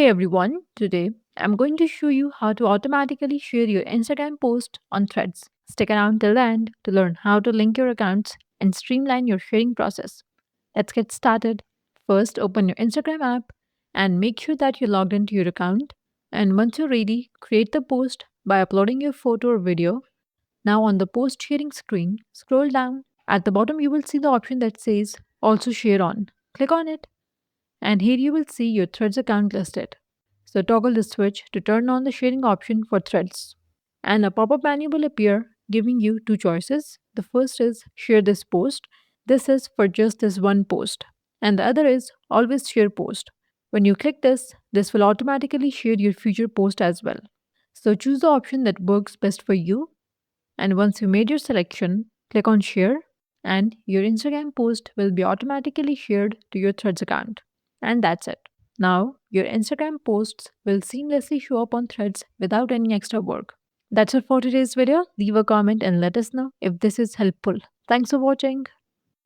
Hey everyone, today I'm going to show you how to automatically share your Instagram post on Threads. Stick around till the end to learn how to link your accounts and streamline your sharing process. Let's get started. First, open your Instagram app and make sure that you're logged into your account. And once you're ready, create the post by uploading your photo or video. Now, on the post sharing screen, scroll down. At the bottom, you will see the option that says Also Share On. Click on it and here you will see your Threads account listed. So toggle the switch to turn on the sharing option for Threads. And a pop-up menu will appear giving you two choices. The first is share this post. This is for just this one post. And the other is always share post. When you click this will automatically share your future post as well. So choose the option that works best for you. And once you made your selection, click on share and your Instagram post will be automatically shared to your Threads account. And that's it. Now, your Instagram posts will seamlessly show up on Threads without any extra work. That's it for today's video. Leave a comment and let us know if this is helpful. Thanks for watching.